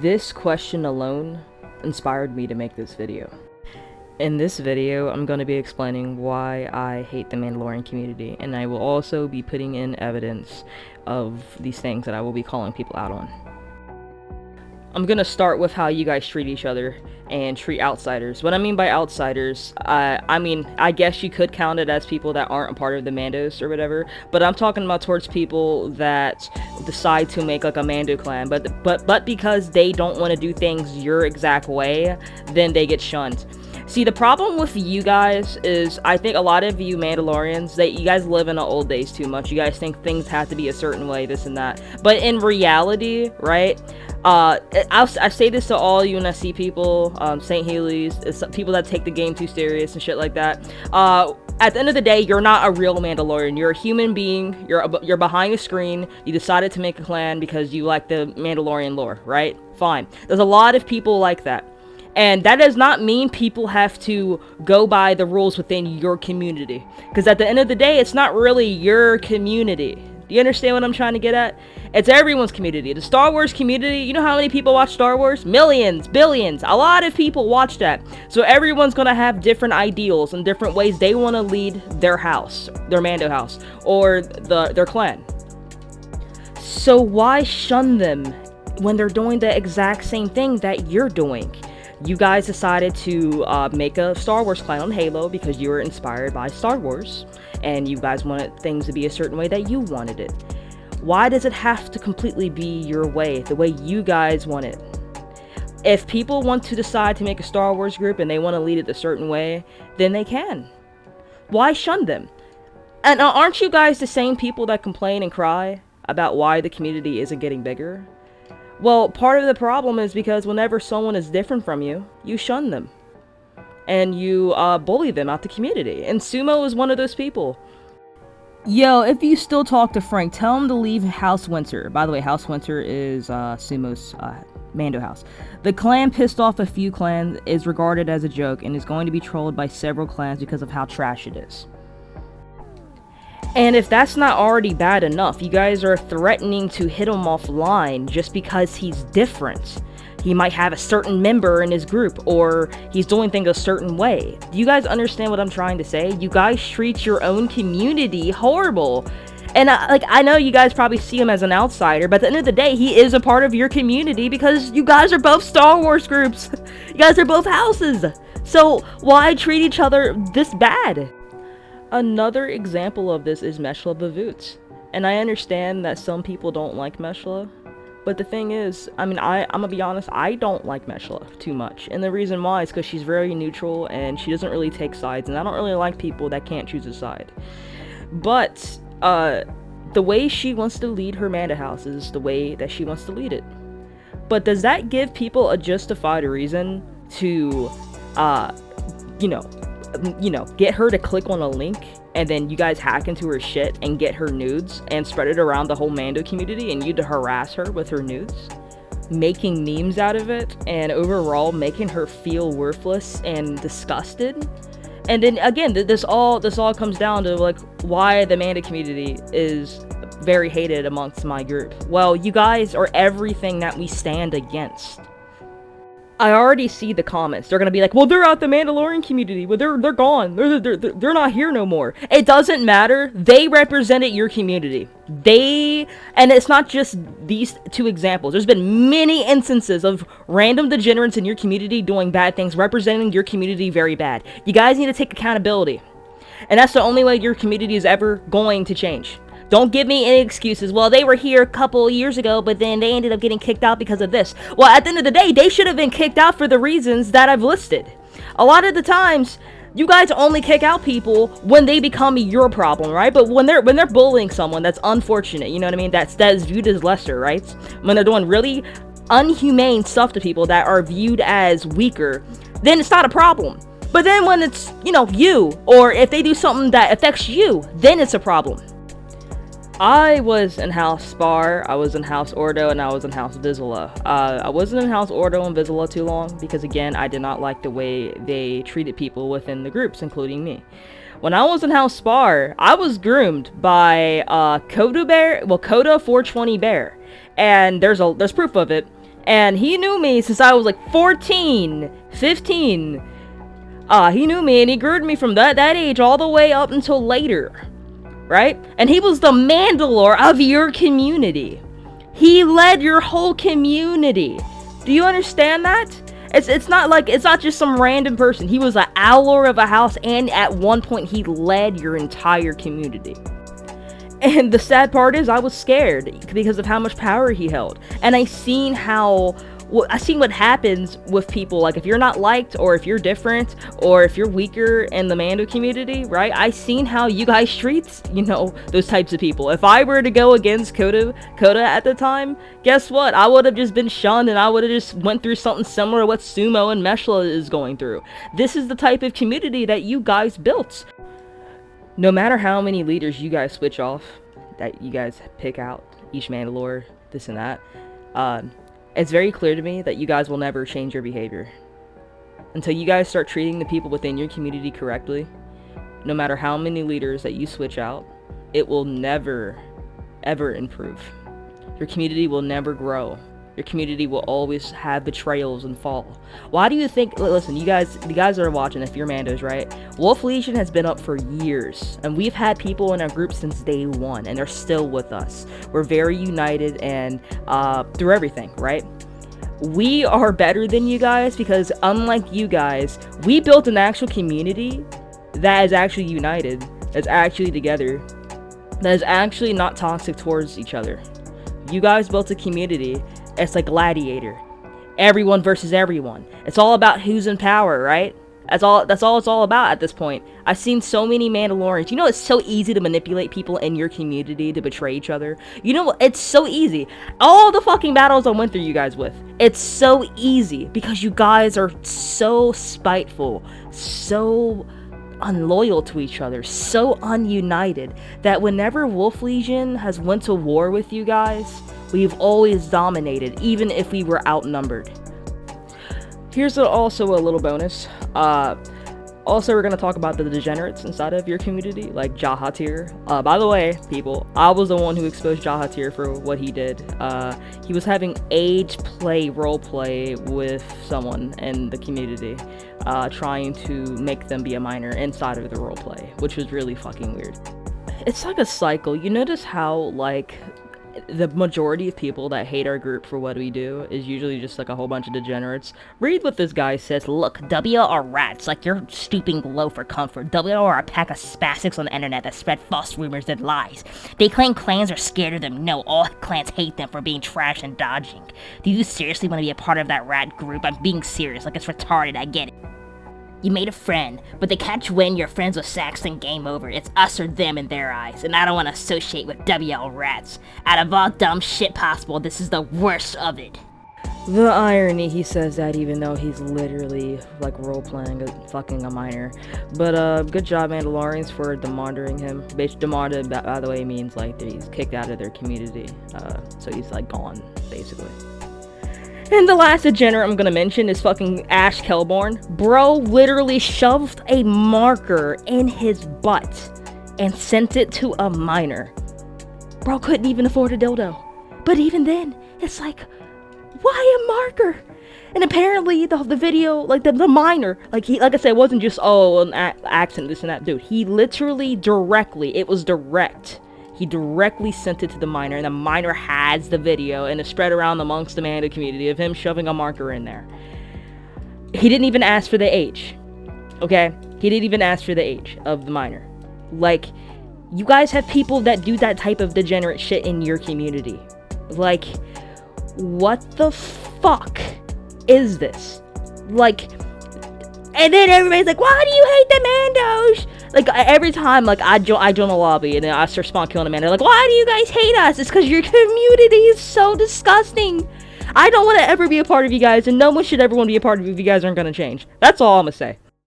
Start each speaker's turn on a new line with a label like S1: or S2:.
S1: This question alone inspired me to make this video. In this video, I'm going to be explaining why I hate the Mandalorian community, and I will also be putting in evidence of these things that I will be calling people out on. I'm going to start with how you guys treat each other and treat outsiders. What I mean by outsiders, I guess you could count it as people that aren't a part of the Mandos or whatever, but I'm talking about towards people that decide to make like a Mando clan, but because they don't want to do things your exact way, then they get shunned. See, the problem with you guys is, I think a lot of you Mandalorians, that you guys live in the old days too much. You guys think things have to be a certain way, this and that. But in reality, right, I say this to all UNSC people, St. Healy's, people that take the game too serious and shit like that. At the end of the day, you're not a real Mandalorian. You're a human being. You're behind a screen. You decided to make a clan because you like the Mandalorian lore, right? Fine. There's a lot of people like that. And that does not mean people have to go by the rules within your community. Because at the end of the day, it's not really your community. Do you understand what I'm trying to get at? It's everyone's community. The Star Wars community, you know how many people watch Star Wars? Millions, billions. A lot of people watch that. So everyone's going to have different ideals and different ways they want to lead their house, their Mando house, or their clan. So why shun them when they're doing the exact same thing that you're doing? You guys decided to make a Star Wars clan on Halo because you were inspired by Star Wars, and you guys wanted things to be a certain way that you wanted it. Why does it have to completely be your way, the way you guys want it? If people want to decide to make a Star Wars group and they want to lead it a certain way, then they can. Why shun them? And aren't you guys the same people that complain and cry about why the community isn't getting bigger? Well, part of the problem is because whenever someone is different from you, you shun them. And you bully them out the community. And Sumo is one of those people. Yo, if you still talk to Frank, tell him to leave House Winter. By the way, House Winter is Sumo's Mando house. The clan pissed off a few clans is regarded as a joke and is going to be trolled by several clans because of how trash it is. And if that's not already bad enough, you guys are threatening to hit him offline just because he's different. He might have a certain member in his group, or he's doing things a certain way. Do you guys understand what I'm trying to say? You guys treat your own community horrible. And I know you guys probably see him as an outsider, but at the end of the day, he is a part of your community because you guys are both Star Wars groups. You guys are both houses. So why treat each other this bad? Another example of this is Meshla Bavoots. And I understand that some people don't like Meshla, but the thing is, I'm gonna be honest, I don't like Meshla too much. And the reason why is because she's very neutral and she doesn't really take sides, and I don't really like people that can't choose a side. But the way she wants to lead her Mando house is the way that she wants to lead it. But does that give people a justified reason to get her to click on a link and then you guys hack into her shit and get her nudes and spread it around the whole Mando community and you to harass her with her nudes, making memes out of it, and overall making her feel worthless and disgusted? And then again, this all comes down to like why the Mando community is very hated amongst my group. Well, you guys are everything that we stand against. I already see the comments. They're gonna be like, well, they're out the Mandalorian community. Well, they're gone. They're not here no more. It doesn't matter. They represented your community. And it's not just these two examples. There's been many instances of random degenerates in your community doing bad things, representing your community very bad. You guys need to take accountability. And that's the only way your community is ever going to change. Don't give me any excuses. Well, they were here a couple years ago, but then they ended up getting kicked out because of this. Well, at the end of the day, they should have been kicked out for the reasons that I've listed. A lot of the times, you guys only kick out people when they become your problem, right? But when they're bullying someone, that's unfortunate. You know what I mean? That is viewed as lesser, right? When they're doing really unhumane stuff to people that are viewed as weaker, then it's not a problem. But then when it's, you, or if they do something that affects you, then it's a problem. I was in House Spar, I was in House Ordo, and I was in House Vizsla. I wasn't in House Ordo and Vizsla too long because, again, I did not like the way they treated people within the groups, including me. When I was in House Spar, I was groomed by Coda 420 Bear, and there's proof of it. And he knew me since I was like 14, 15. He knew me and he grew me from that age all the way up until later, right? And he was the Mandalore of your community. He led your whole community. Do you understand that? It's not just some random person. He was an Outlaw of a house, and at one point he led your entire community. And the sad part is I was scared because of how much power he held. And I seen what happens with people, like if you're not liked, or if you're different, or if you're weaker in the Mando community, right? I seen how you guys treat, those types of people. If I were to go against Coda at the time, guess what? I would have just been shunned, and I would have just went through something similar to what Sumo and Meshla is going through. This is the type of community that you guys built. No matter how many leaders you guys switch off, that you guys pick out, each Mandalore, this and that, it's very clear to me that you guys will never change your behavior. Until you guys start treating the people within your community correctly, no matter how many leaders that you switch out, it will never, ever improve. Your community will never grow. Your community will always have betrayals and fall. Why do you think, listen, you guys that are watching, if you're Mandos, right? Wolf Legion has been up for years, and we've had people in our group since day one, and they're still with us. We're very united and through everything, right? We are better than you guys because unlike you guys, we built an actual community that is actually united, that's actually together, that is actually not toxic towards each other. You guys built a community. It's like Gladiator, everyone versus everyone. It's all about who's in power, right? That's all it's all about at this point. I've seen so many Mandalorians. It's so easy to manipulate people in your community to betray each other. It's so easy. All the fucking battles I went through you guys with, it's so easy because you guys are so spiteful, so unloyal to each other, so ununited, that whenever Wolf Legion has went to war with you guys, we've always dominated, even if we were outnumbered. Here's also a little bonus. Also, we're going to talk about the degenerates inside of your community, like Jahatir. By the way, people, I was the one who exposed Jahatir for what he did. He was having age play, role play with someone in the community, trying to make them be a minor inside of the role play, which was really fucking weird. It's like a cycle. You notice how, the majority of people that hate our group for what we do is usually just like a whole bunch of degenerates. Read what this guy says.
S2: Look, W are rats, like you're stooping low for comfort. W are a pack of spastics on the internet that spread false rumors and lies. They claim clans are scared of them. No, all clans hate them for being trash and dodging. Do you seriously want to be a part of that rat group? I'm being serious, like it's retarded, I get it. You made a friend, but they catch when you're friends with Saxton, game over. It's us or them in their eyes, and I don't want to associate with WL rats. Out of all dumb shit possible, this is the worst of it.
S1: The irony, he says that even though he's literally role-playing fucking a minor. But good job Mandalorians for demandering him. Demanded, by the way, means he's kicked out of their community, so he's gone, basically. And the last degenerate I'm gonna mention is fucking Ash Kelborn. Bro literally shoved a marker in his butt and sent it to a minor. Bro couldn't even afford a dildo. But even then, it's why a marker? And apparently the video, the minor, I said, it wasn't just, an accent, this and that. Dude, he literally it was direct. He directly sent it to the minor, and the minor has the video, and it's spread around amongst the Mando community of him shoving a marker in there. He didn't even ask for the age, okay? He didn't even ask for the age of the minor. You guys have people that do that type of degenerate shit in your community. What the fuck is this? And then everybody's why do you hate the Mandos? Every time, I join a lobby, and then I start spawn killing a Mando. Why do you guys hate us? It's because your community is so disgusting. I don't want to ever be a part of you guys, and no one should ever want to be a part of you if you guys aren't going to change. That's all I'm going to say.